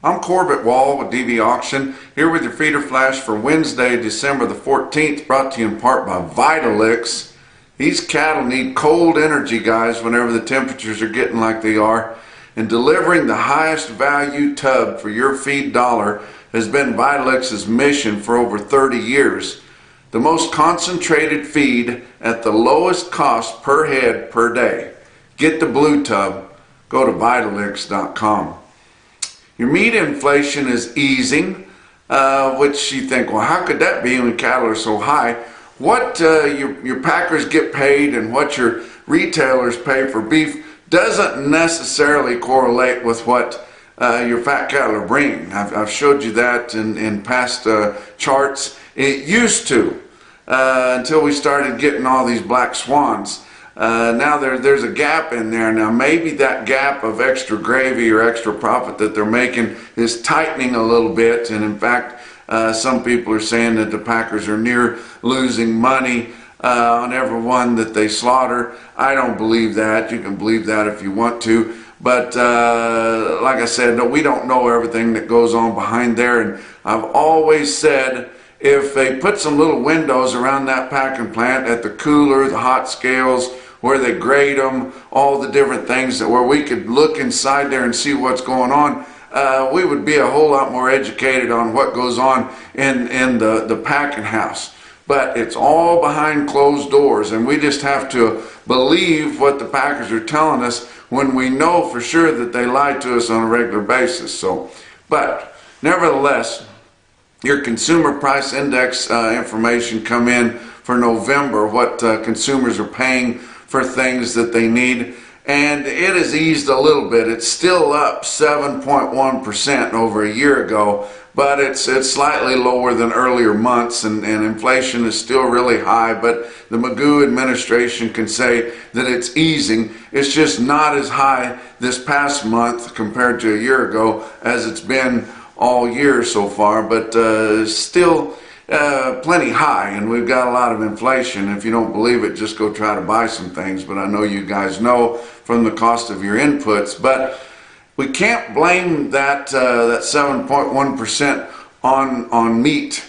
I'm Corbett Wall with DV Auction, here with your feeder flash for Wednesday, December the 14th, brought to you in part by Vitalix. These cattle need cold energy, guys, whenever the temperatures are getting like they are. And delivering the highest value tub for your feed dollar has been Vitalix's mission for over 30 years. The most concentrated feed at the lowest cost per head per day. Get the blue tub. Go to Vitalix.com. Your meat inflation is easing, which you think, well, how could that be when cattle are so high? What your packers get paid and what your retailers pay for beef doesn't necessarily correlate with what your fat cattle are bringing. I've showed you that in past charts. It used to, until we started getting all these black swans. Now there's a gap in there. Now maybe that gap of extra gravy or extra profit that they're making is tightening a little bit, and in fact some people are saying that the packers are near losing money on every one that they slaughter. I don't believe that. You can believe that if you want to, but like I said, no, we don't know everything that goes on behind there. And I've always said, if they put some little windows around that packing plant, at the cooler, the hot scales, where they grade them, all the different things that where we could look inside there and see what's going on, we would be a whole lot more educated on what goes on in the packing house. But it's all behind closed doors, and we just have to believe what the packers are telling us when we know for sure that they lie to us on a regular basis. So, but nevertheless, your consumer price index information come in for November, what consumers are paying for things that they need, and it has eased a little bit. It's still up 7.1% over a year ago, but it's slightly lower than earlier months, and inflation is still really high, but the Magoo administration can say that it's easing. It's just not as high this past month compared to a year ago as it's been all year so far, but still plenty high, and we've got a lot of inflation. If you don't believe it, just go try to buy some things, but I know you guys know from the cost of your inputs. But we can't blame that 7.1% on meat,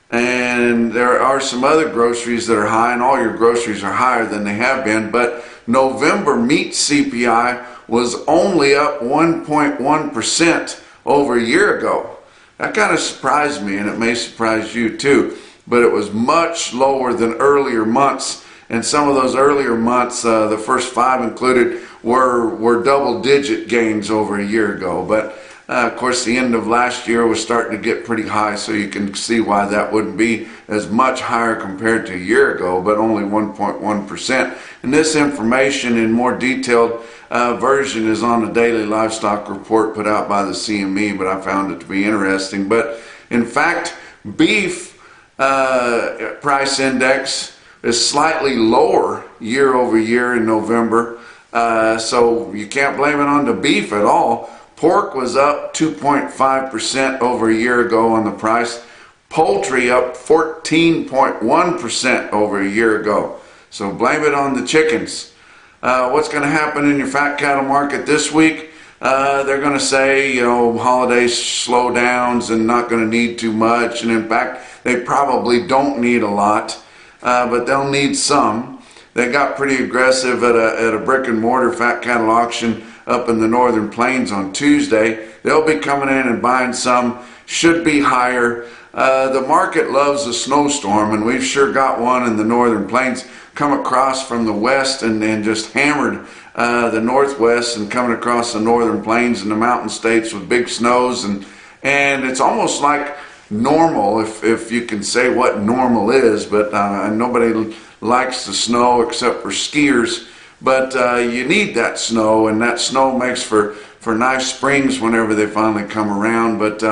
and there are some other groceries that are high, and all your groceries are higher than they have been, but November meat CPI was only up 1.1% over a year ago. That kind of surprised me, and it may surprise you too, but it was much lower than earlier months, and some of those earlier months, the first 5 included, were double-digit gains over a year ago. But of course the end of last year was starting to get pretty high, so you can see why that wouldn't be as much higher compared to a year ago, but only 1.1%. And this information in more detailed version is on the daily livestock report put out by the CME, but I found it to be interesting. But in fact, beef price index is slightly lower year over year in November, so you can't blame it on the beef at all. Pork was up 2.5% over a year ago on the price. Poultry up 14.1% over a year ago. So blame it on the chickens. What's going to happen in your fat cattle market this week? They're going to say, you know, holiday slowdowns and not going to need too much. And in fact, they probably don't need a lot, but they'll need some. They got pretty aggressive at a brick and mortar fat cattle auction up in the Northern Plains on Tuesday. They'll be coming in and buying some. Should be higher. The market loves a snowstorm, and we've sure got one in the Northern Plains. Come across from the west and just hammered the northwest, and coming across the Northern Plains and the mountain states with big snows, and it's almost like normal, if you can say what normal is, but nobody likes the snow except for skiers. But you need that snow, and that snow makes for nice springs whenever they finally come around. But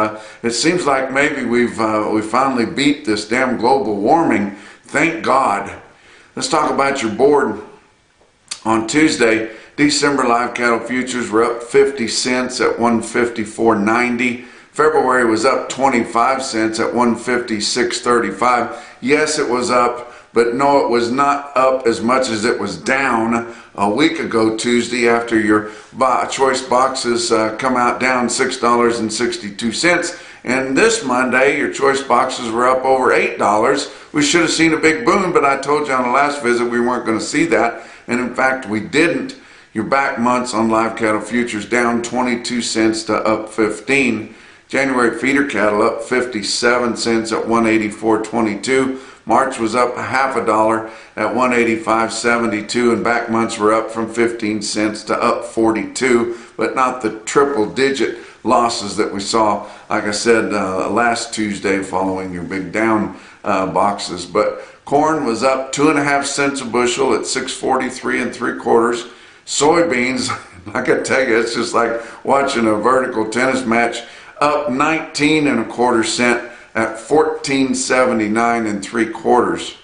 it seems like maybe we finally beat this damn global warming. Thank God. Let's talk about your board. On Tuesday, December live cattle futures were up 50 cents at 154.90. February was up 25 cents at 156.35. Yes, it was up but no, it was not up as much as it was down a week ago Tuesday after your choice boxes come out down $6.62. And this Monday, your choice boxes were up over $8. We should have seen a big boom, but I told you on the last visit we weren't going to see that. And in fact, we didn't. Your back months on live cattle futures down 22 cents to up 15. January feeder cattle up 57 cents at 184.22. March was up half a dollar at 185.72, and back months were up from 15 cents to up 42, but not the triple-digit losses that we saw, like I said, last Tuesday following your big down boxes. But corn was up 2.5 cents a bushel at 6.43 3/4. Soybeans, like I tell you, it's just like watching a vertical tennis match, up 19.25 cents at 14.79 3/4.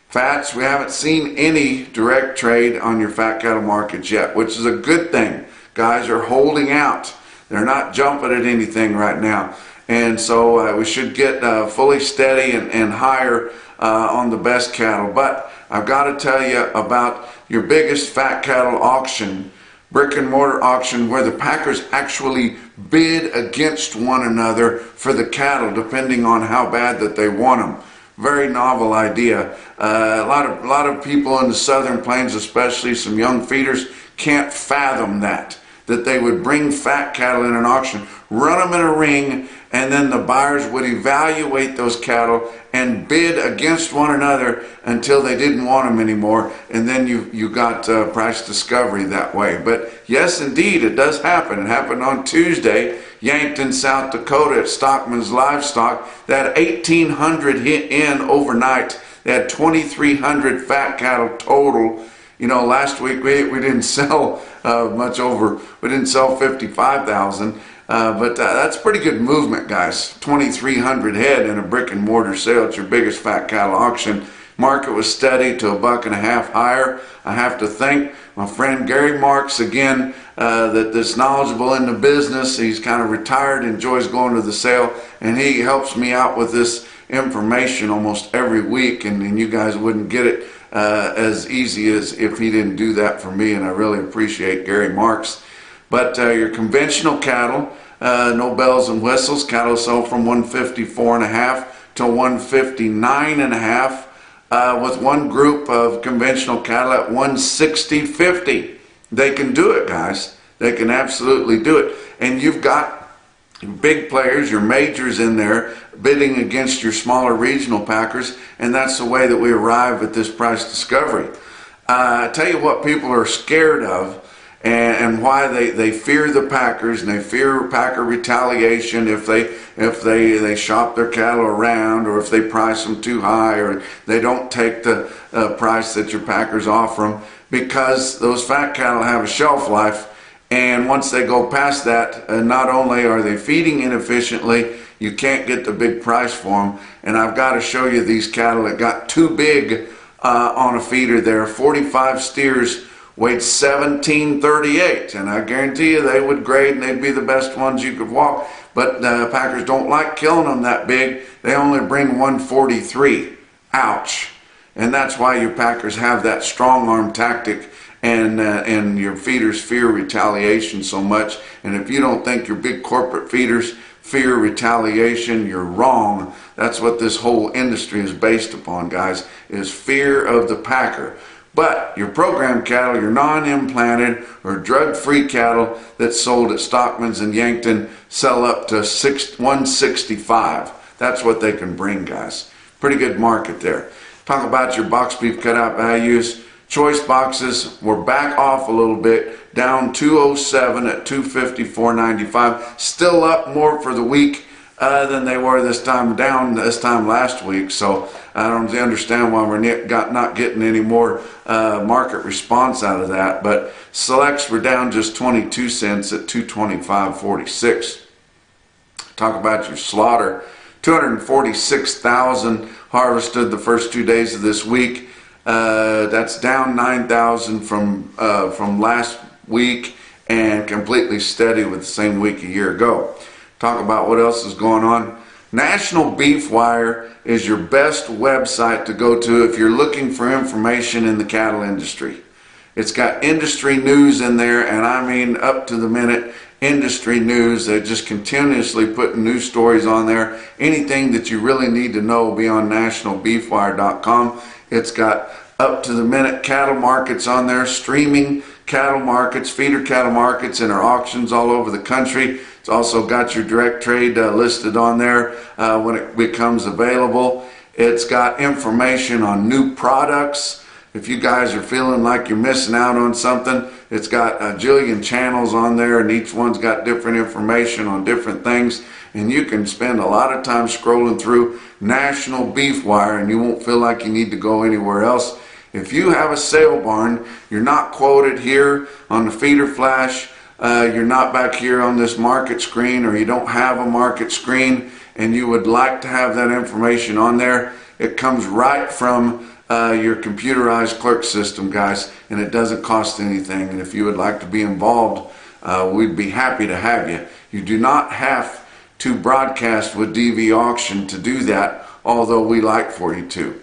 Fats, we haven't seen any direct trade on your fat cattle markets yet, which is a good thing. Guys are holding out. They're not jumping at anything right now. And so we should get fully steady and higher on the best cattle. But I've got to tell you about your biggest fat cattle auction, brick and mortar auction, where the packers actually bid against one another for the cattle depending on how bad that they want them. Very novel idea. A lot of people in the southern plains, especially some young feeders, can't fathom that they would bring fat cattle in an auction, run them in a ring, and then the buyers would evaluate those cattle and bid against one another until they didn't want them anymore, and then you got price discovery that way. But yes, indeed, it does happen. It happened on Tuesday, Yankton, South Dakota, at Stockman's Livestock. They had 1,800 hit in overnight. They had 2,300 fat cattle total. You know, last week we didn't sell we didn't sell 55,000. But that's pretty good movement, guys. 2,300 head in a brick and mortar sale. It's your biggest fat cattle auction. Market was steady to $1.50 higher. I have to thank my friend Gary Marks again, that's knowledgeable in the business. He's kind of retired, enjoys going to the sale, and he helps me out with this information almost every week, and you guys wouldn't get it as easy as if he didn't do that for me, and I really appreciate Gary Marks. But your conventional cattle, no bells and whistles. Cattle sell from 154.5 to 159.5, with one group of conventional cattle at 160.50. They can do it, guys. They can absolutely do it. And you've got big players, your majors in there, bidding against your smaller regional packers, and that's the way that we arrive at this price discovery. I tell you what people are scared of, and why they fear the packers, and they fear packer retaliation if they shop their cattle around, or if they price them too high, or they don't take the price that your packers offer them, because those fat cattle have a shelf life, and once they go past that, not only are they feeding inefficiently, you can't get the big price for them. And I've got to show you these cattle that got too big on a feeder there. 45 steers weighed 1738, and I guarantee you they would grade and they'd be the best ones you could walk. But packers don't like killing them that big. They only bring 143. Ouch. And that's why your packers have that strong arm tactic, and your feeders fear retaliation so much. And if you don't think your big corporate feeders fear retaliation, you're wrong. That's what this whole industry is based upon, guys, is fear of the packer. But your program cattle, your non-implanted or drug-free cattle that's sold at Stockman's and Yankton sell up to 165. That's what they can bring, guys. Pretty good market there. Talk about your box beef cutout values. Choice boxes were back off a little bit, down 207 at 254.95. Still up more for the week than they were this time, down this time last week. So I don't understand why we're not getting any more market response out of that. But selects were down just 22 cents at 225.46. Talk about your slaughter. 246,000 harvested the first 2 days of this week. That's down 9,000 from last week, and completely steady with the same week a year ago. Talk about what else is going on. National Beef Wire is your best website to go to if you're looking for information in the cattle industry. It's got industry news in there, and I mean up to the minute industry news. They're just continuously putting news stories on there. Anything that you really need to know will be on nationalbeefwire.com. It's got up to the minute cattle markets on there, streaming cattle markets, feeder cattle markets, and our auctions all over the country. It's also got your direct trade listed on there when it becomes available. It's got information on new products. If you guys are feeling like you're missing out on something, it's got a jillion channels on there, and each one's got different information on different things. And you can spend a lot of time scrolling through National Beef Wire, and you won't feel like you need to go anywhere else. If you have a sale barn, you're not quoted here on the feeder flash, you're not back here on this market screen, or you don't have a market screen, and you would like to have that information on there, it comes right from your computerized clerk system, guys, and it doesn't cost anything. And if you would like to be involved, we'd be happy to have you. You do not have to broadcast with DV Auction to do that, although we like for you to.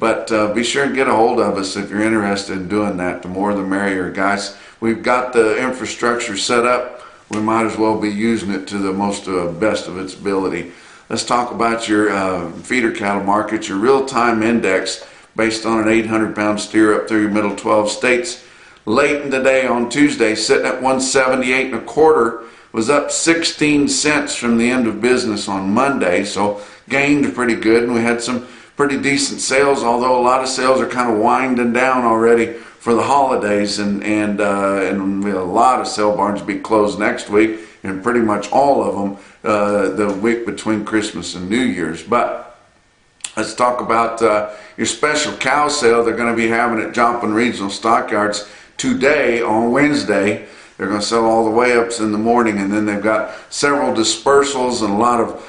But be sure and get a hold of us if you're interested in doing that. The more the merrier, guys. We've got the infrastructure set up. We might as well be using it to the most best of its ability. Let's talk about your feeder cattle market, your real-time index based on an 800-pound steer up through your middle 12 states. Late in the day on Tuesday, sitting at 178 1/4, was up 16 cents from the end of business on Monday, so gained pretty good, and we had some pretty decent sales, although a lot of sales are kind of winding down already for the holidays, and a lot of sale barns will be closed next week, and pretty much all of them the week between Christmas and New Year's. But let's talk about your special cow sale they're going to be having at Joplin Regional Stockyards today on Wednesday. They're going to sell all the weigh-ups in the morning, and then they've got several dispersals and a lot of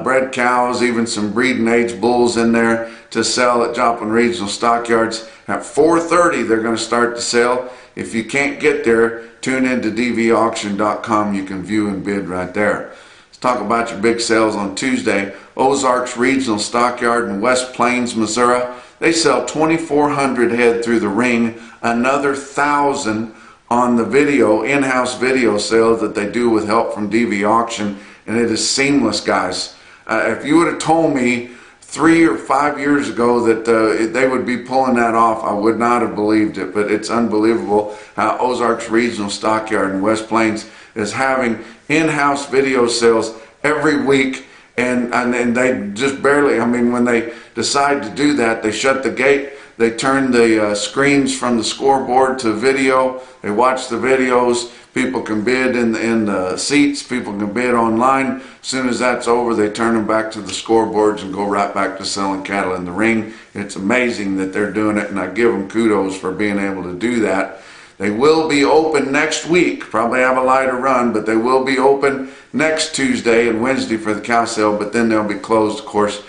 bred cows, even some breeding age bulls in there to sell at Joplin Regional Stockyards. At 4:30 they're going to start the sale. If you can't get there, tune in to dvauction.com. You can view and bid right there. Let's talk about your big sales on Tuesday. Ozarks Regional Stockyard in West Plains, Missouri. They sell 2,400 head through the ring, another 1,000 on the video, in-house video sale that they do with help from DV Auction, and it is seamless, guys. If you would have told me 3 or 5 years ago that they would be pulling that off, I would not have believed it. But it's unbelievable how Ozarks Regional Stockyard in West Plains is having in-house video sales every week, and they just barely, I mean, when they decide to do that, they shut the gate. They turn the screens from the scoreboard to video. They watch the videos. People can bid in the seats. People can bid online. As soon as that's over, they turn them back to the scoreboards and go right back to selling cattle in the ring. It's amazing that they're doing it, and I give them kudos for being able to do that. They will be open next week. Probably have a lighter run, but they will be open next Tuesday and Wednesday for the cow sale, but then they'll be closed, of course,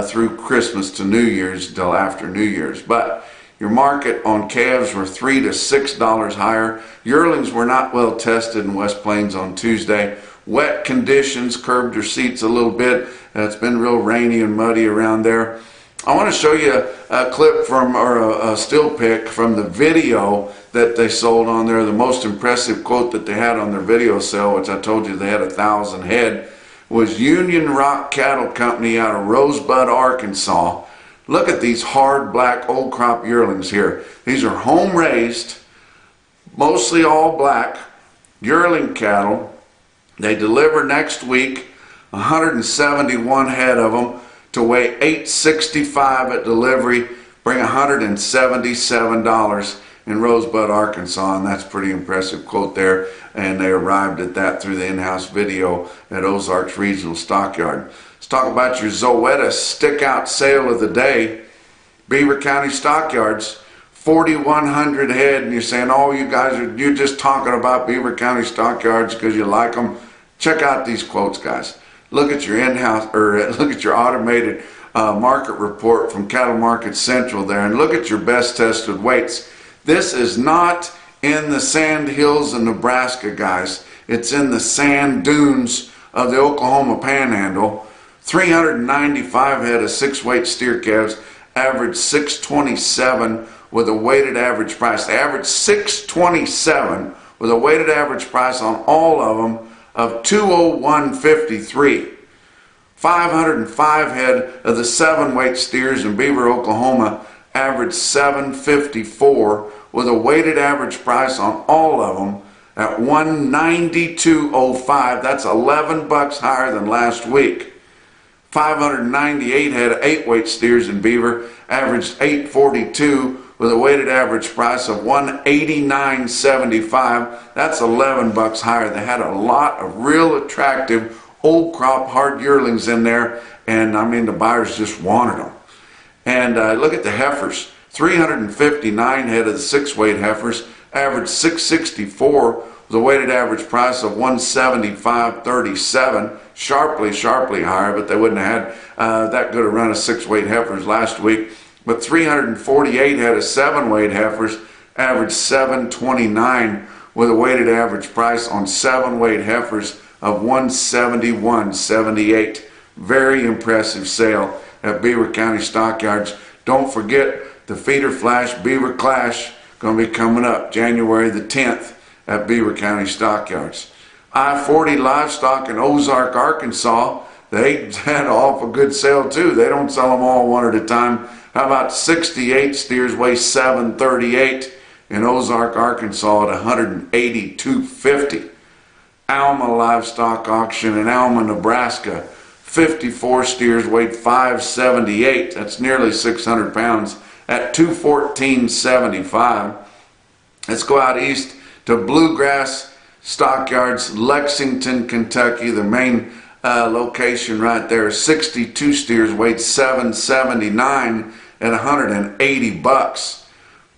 through Christmas to New Year's until after New Year's. But your market on calves were $3 to $6 higher. Yearlings were not well tested in West Plains on Tuesday. Wet conditions curbed your seats a little bit. It's been real rainy and muddy around there. I want to show you a clip from, or a still pic from the video that they sold on there. The most impressive quote that they had on their video sale, which I told you they had 1,000 head, was Union Rock Cattle Company out of Rosebud, Arkansas. Look at these hard black old crop yearlings here. These are home raised, mostly all black yearling cattle. They deliver next week, 171 head of them to weigh 865 at delivery, bring $177 in Rosebud, Arkansas, and that's a pretty impressive quote there. And they arrived at that through the in-house video at Ozarks Regional Stockyard. Let's talk about your Zoetta stick-out sale of the day. Beaver County Stockyards, 4,100 head, and you're saying, oh, you're just talking about Beaver County Stockyards because you like them. Check out these quotes, guys. Look at your in-house, or look at your automated market report from Cattle Market Central there, and look at your best tested weights. This is not in the sand hills of Nebraska, guys. It's in the sand dunes of the Oklahoma Panhandle. 395 head of 6-weight steer calves averaged 627 with a weighted average price. They averaged 627 with a weighted average price on all of them of 201.53. 505 head of the 7-weight steers in Beaver, Oklahoma averaged 754 with a weighted average price on all of them at 192.05. That's 11 bucks higher than last week. 598 head of 8-weight steers in Beaver averaged 842 with a weighted average price of 189.75. That's 11 bucks higher. They had a lot of real attractive old crop hard yearlings in there, and I mean the buyers just wanted them. And look at the heifers. 359 head of the 6-weight heifers averaged 664 with a weighted average price of 175.37. Sharply higher, but they wouldn't have had that good a run of 6-weight heifers last week. But 348 head of 7-weight heifers averaged 729 with a weighted average price on 7-weight heifers of 171.78. Very impressive sale at Beaver County Stockyards. Don't forget the Feeder Flash Beaver Clash going to be coming up January the 10th at Beaver County Stockyards. I-40 Livestock in Ozark, Arkansas, they had off a good sale too. They don't sell them all one at a time. How about 68 steers weigh 738 in Ozark, Arkansas at 182.50. Alma Livestock Auction in Alma, Nebraska, 54 steers weighed 578. That's nearly 600 pounds at 214.75. Let's go out east to Bluegrass Stockyards, Lexington, Kentucky. The main location right there. 62 steers weighed 779 at 180 bucks.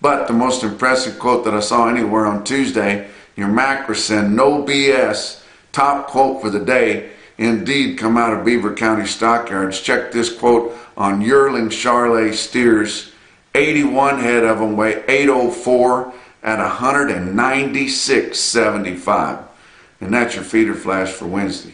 But the most impressive quote that I saw anywhere on Tuesday, your Macrocin, no BS, top quote for the day, indeed come out of Beaver County Stockyards. Check this quote on yearling Charolais steers. 81 head of them weigh 804 at 196.75. And that's your Feeder Flash for Wednesday.